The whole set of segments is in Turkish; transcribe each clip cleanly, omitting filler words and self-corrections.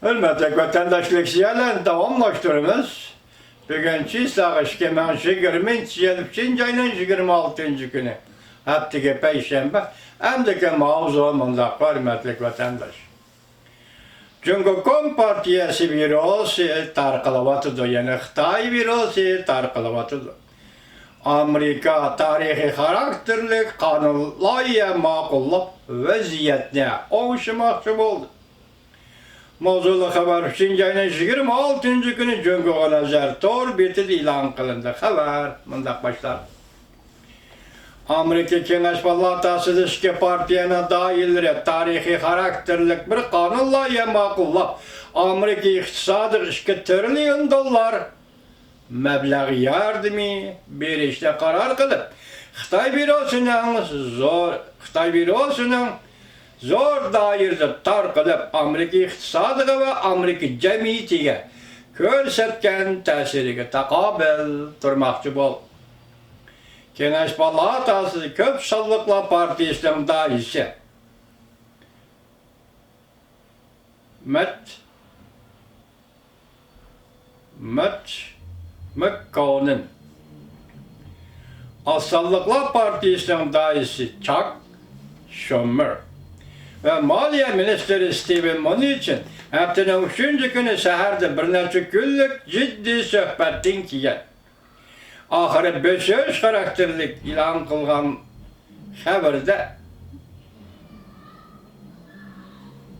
Hürmetli vatandaşlık ziyaretlerini davamlaştırınız. Bugün Çiğsağ Şikemen 20 ayının 26. günü. Haftige Perşembe. Hem de ki mağuz olmandak hürmetli vatandaş. Çünkü Kom Partiyası virüsü tarqalavatıdır. Yani Xitay virüsü tarqalavatıdır. Amerika tarihi karakterlik kanunlarla makulluk vaziyetine oluşmakçı oldu. Mavzulu haber 3. ayının 26. günü Cüngü Nazar Tor bitir ilan kılındı. Haber mındak başlar. Amerika Kengeş Palatası Dışki Partiyanın dahilleri tarihi karakterlik bir kanunlarla makulluk Amerika iktisadı $2 trilyon meblağ yardımı bir işte karar kılıp Xitay bürosunun zor dairede tarqılıp Amerika iktisadıga ve Amerika cemiyetiga ko'rsatgan ta'siriga taqobil turmoqchi bo'ldi. Kengash palatasi Ko'p sonliqlar partiyasining raisi McConnell, Azsallıklar Partisi'nin raisi Chuck Schumer ve Maliye Ministeri Steven Mnuchin haftanın 3. günü seherde bir neçe günlük ciddi söhbetin kiyen. Ahırı bösöz karakterlik ilan kılgan haberde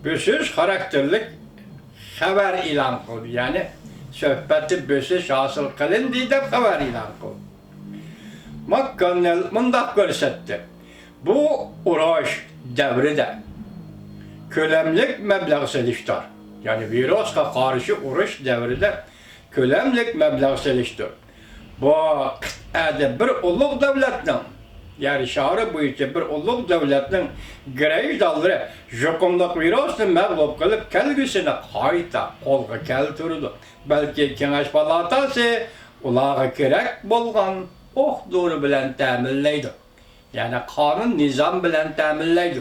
bösöz karakterlik haber ilan kıldı. Yani söhbeti bösöz hasıl kılın diye de haber ilan kıldı. McConnell mındak görsetti. Bu uğraş devride kölemlik meblağ seliştir. Yani virüsle karşı uğraş devride kölemlik meblağ seliştir. Bu kıtada bir uluk devletinin, yani şahı boyunca bir uluk devletinin greyiş dalları jokumluk virüsünü mağlup kılıp kelgüsünü kayta kolga keltirdi. Belki Kengaş Palatası ulağa gerek bolgan doğru bilen təminleydi. Yani kanun nizam bilen təminleydi.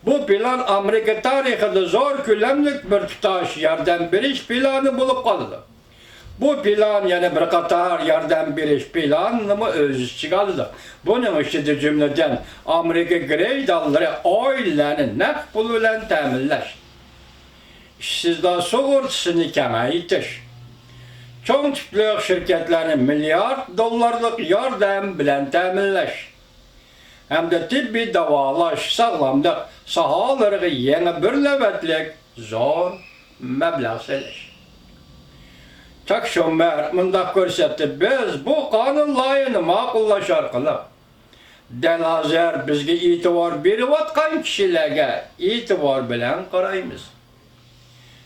Bu plan Amerika tarihinde zor külemlik bir tutaş yardım beriş planı bulup kaldı. Bu plan yani bir qatar yardım beriş planını mı öz çıkardı. Bunun işte cümleden Amerika grey dalları ailenin nek pulu bilen təminleş. İşsizliğin sigortasını kemeytiş. Çoğun tüplük şirketlerinin milyar dolarlık yardım bilen təminleş. Hem de tibbi davalaş, sağlamlık, sahaları yeni bir levetlik zor meblağ seleş. Chuck Schumer mındak görsetti, biz bu kanun layını makullaşar kılıp, delazer bizge itibar berip atkan kişilerge itibar bilen qaraymiz.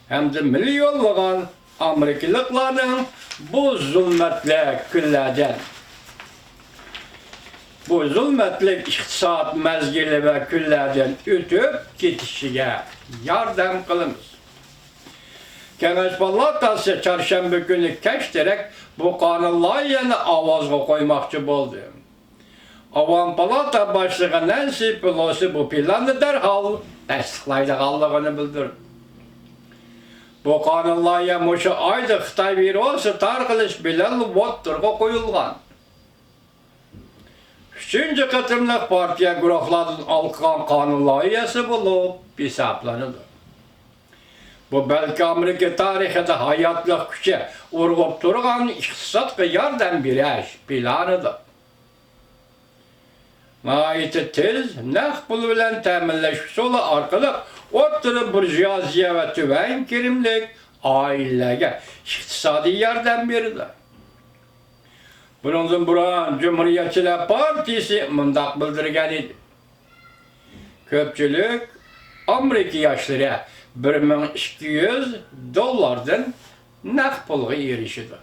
Hem de milyonlagan Amerikalıkların bu zulmetlik küllerden, bu zulmetlik iktisat mezgili ve küllerden ötüp gitişine yardım kılınız. Kengaş Palatası çarşamba günü keşterek bu kanun layığını avazga koymakçı oldu. Avam Palata Başlığı Nancy Pelosi bu planı derhal tasdiqlaydıqanlığını bildirdi. Bu kanun layığı muşu ayda Xitay virüsü tarqılış bilen votturga koyulgan. 3. qatımlıq partiya guruhlarının alqan kanun layihəsi bulup hesaplanıdır. Bu belki Amerika tarihinde hayatlıq küçe urğup durğan iktisatqı yardım beriş planıdır. Nəhayət tez nəq pulu bilen təminləş yolu arqılıq oturup burjuaziya ve tüvən kirimlik ailəge iktisadi yardım verirler. Bunun buran Cumhuriyetçiler Partisi mındak bildirgen idi. Köpçülük Amerika yaşları $1200 nəq pulğa erişidi.